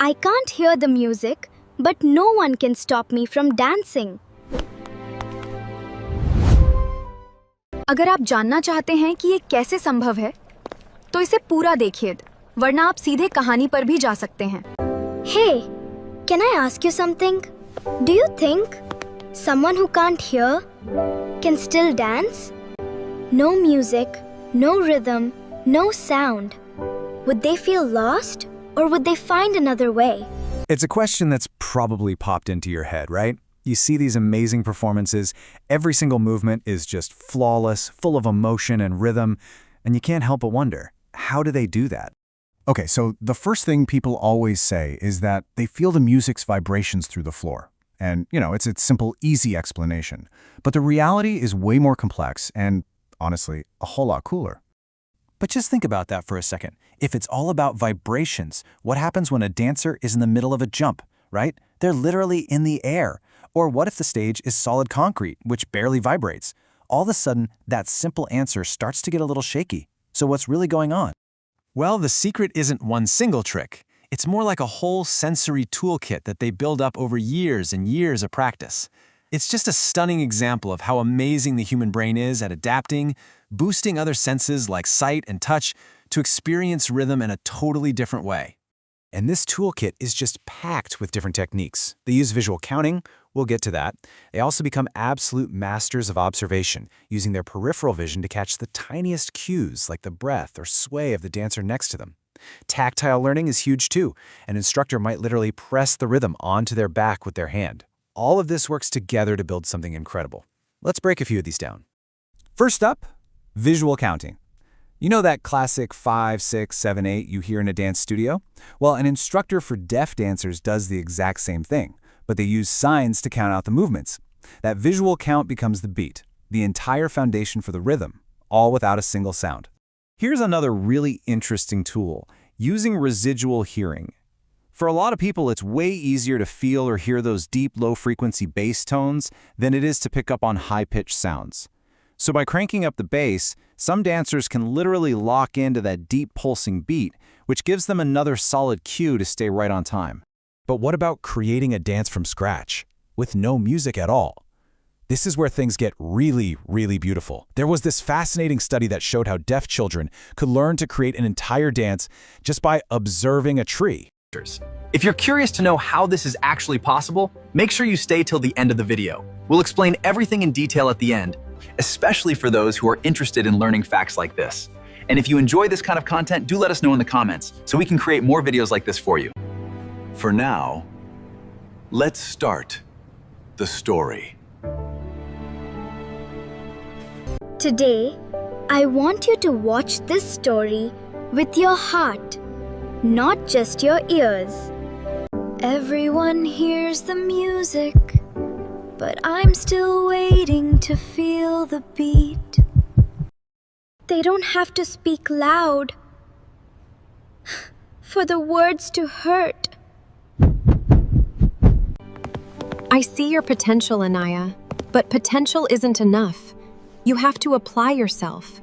I can't hear the music, but no one can stop me from dancing. अगर आप जानना चाहते हैं कि ये कैसे संभव है, तो इसे पूरा देखिए, वरना आप सीधे कहानी पर भी जा सकते हैं। Hey, can I ask you something? Do you think someone who can't hear can still dance? No music, no rhythm, no sound. Would they feel lost, or would they find another way? It's a question that's probably popped into your head, right? You see these amazing performances, every single movement is just flawless, full of emotion and rhythm, and you can't help but wonder, how do they do that? Okay, so the first thing people always say is that they feel the music's vibrations through the floor. And, it's a simple, easy explanation. But the reality is way more complex and, honestly, a whole lot cooler. But just think about that for a second. If it's all about vibrations, what happens when a dancer is in the middle of a jump, right? They're literally in the air. Or what if the stage is solid concrete, which barely vibrates? All of a sudden, that simple answer starts to get a little shaky. So what's really going on? Well, the secret isn't one single trick. It's more like a whole sensory toolkit that they build up over years and years of practice. It's just a stunning example of how amazing the human brain is at adapting, boosting other senses like sight and touch to experience rhythm in a totally different way. And this toolkit is just packed with different techniques. They use visual counting, we'll get to that. They also become absolute masters of observation, using their peripheral vision to catch the tiniest cues like the breath or sway of the dancer next to them. Tactile learning is huge too. An instructor might literally press the rhythm onto their back with their hand. All of this works together to build something incredible. Let's break a few of these down. First up, visual counting. You know that classic 5, 6, 7, 8 you hear in a dance studio? Well, an instructor for deaf dancers does the exact same thing, but they use signs to count out the movements. That visual count becomes the beat, the entire foundation for the rhythm, all without a single sound. Here's another really interesting tool, using residual hearing. For a lot of people, it's way easier to feel or hear those deep, low-frequency bass tones than it is to pick up on high-pitched sounds. So by cranking up the bass, some dancers can literally lock into that deep pulsing beat, which gives them another solid cue to stay right on time. But what about creating a dance from scratch, with no music at all? This is where things get really, really beautiful. There was this fascinating study that showed how deaf children could learn to create an entire dance just by observing a tree. If you're curious to know how this is actually possible, make sure you stay till the end of the video. We'll explain everything in detail at the end, especially for those who are interested in learning facts like this. And if you enjoy this kind of content, do let us know in the comments so we can create more videos like this for you. For now, let's start the story. Today, I want you to watch this story with your heart, not just your ears. Everyone hears the music, but I'm still waiting to feel the beat. They don't have to speak loud for the words to hurt. I see your potential, Anaya, but potential isn't enough. You have to apply yourself.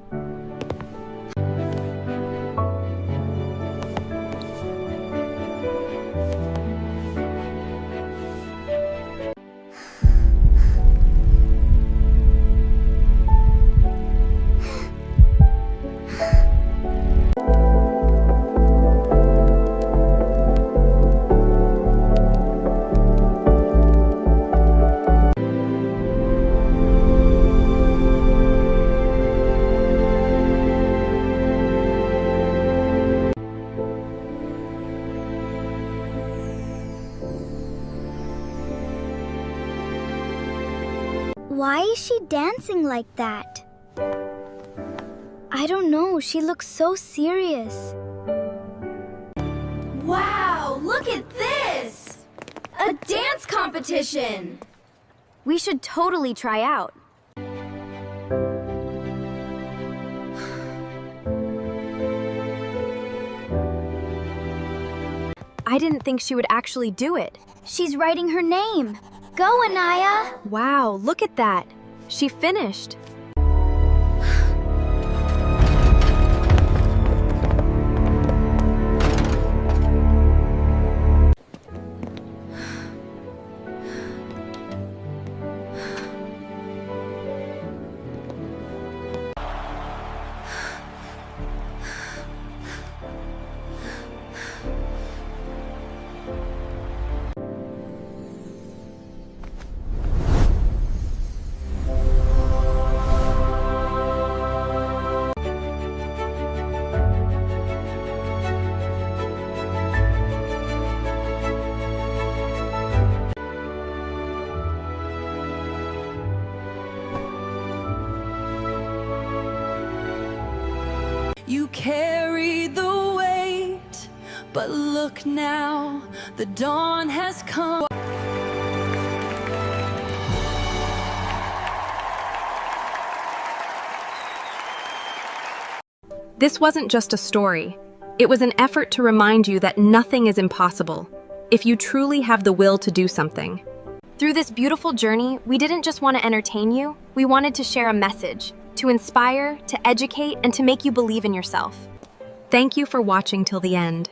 Why is she dancing like that? I don't know, she looks so serious. Wow, look at this! A dance competition! We should totally try out. I didn't think she would actually do it. She's writing her name. Go, Anaya! Wow, look at that. She finished. You carried the weight, but look now, the dawn has come. This wasn't just a story. It was an effort to remind you that nothing is impossible if you truly have the will to do something. Through this beautiful journey, we didn't just want to entertain you, we wanted to share a message, to inspire, to educate, and to make you believe in yourself. Thank you for watching till the end.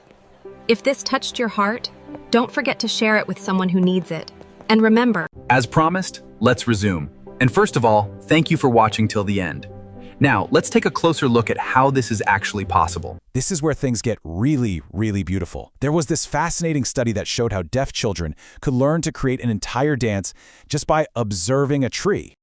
If this touched your heart, don't forget to share it with someone who needs it. And remember, As promised, let's resume. And first of all, thank you for watching till the end. Now, let's take a closer look at how this is actually possible. This is where things get really, really beautiful. There was this fascinating study that showed how deaf children could learn to create an entire dance just by observing a tree.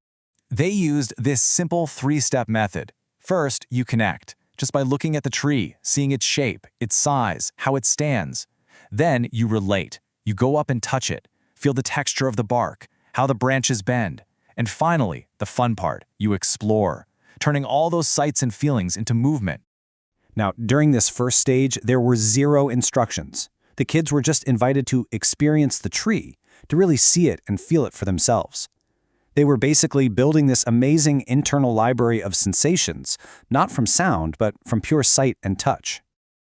They used this simple 3-step method. First, you connect, just by looking at the tree, seeing its shape, its size, how it stands. Then you relate. You go up and touch it, feel the texture of the bark, how the branches bend. And finally, the fun part, you explore, turning all those sights and feelings into movement. Now, during this first stage, there were 0 instructions. The kids were just invited to experience the tree, to really see it and feel it for themselves. They were basically building this amazing internal library of sensations, not from sound, but from pure sight and touch.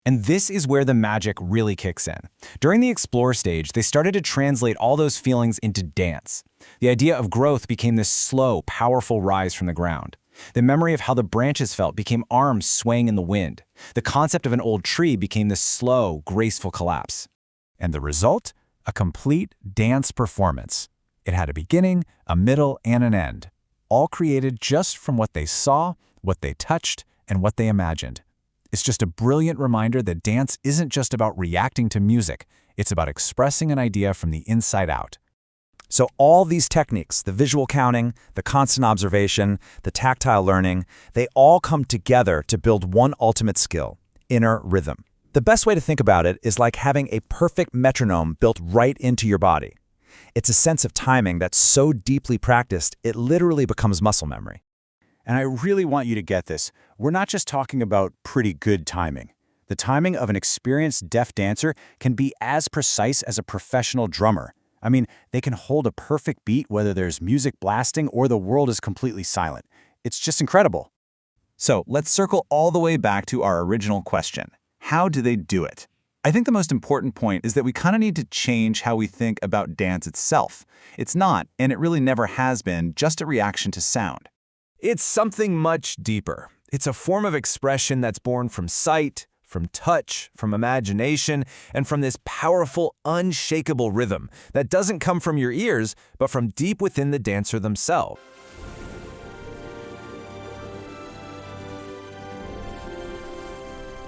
And this is where the magic really kicks in. During the explore stage, they started to translate all those feelings into dance. The idea of growth became this slow, powerful rise from the ground. The memory of how the branches felt became arms swaying in the wind. The concept of an old tree became this slow, graceful collapse. And the result? A complete dance performance. It had a beginning, a middle, and an end, all created just from what they saw, what they touched, and what they imagined. It's just a brilliant reminder that dance isn't just about reacting to music, it's about expressing an idea from the inside out. So all these techniques, the visual counting, the constant observation, the tactile learning, they all come together to build one ultimate skill, inner rhythm. The best way to think about it is like having a perfect metronome built right into your body. It's a sense of timing that's so deeply practiced, it literally becomes muscle memory. And I really want you to get this. We're not just talking about pretty good timing. The timing of an experienced deaf dancer can be as precise as a professional drummer. I mean, they can hold a perfect beat whether there's music blasting or the world is completely silent. It's just incredible. So let's circle all the way back to our original question. How do they do it? I think the most important point is that we kind of need to change how we think about dance itself. It's not, and it really never has been, just a reaction to sound. It's something much deeper. It's a form of expression that's born from sight, from touch, from imagination, and from this powerful, unshakable rhythm that doesn't come from your ears, but from deep within the dancer themselves.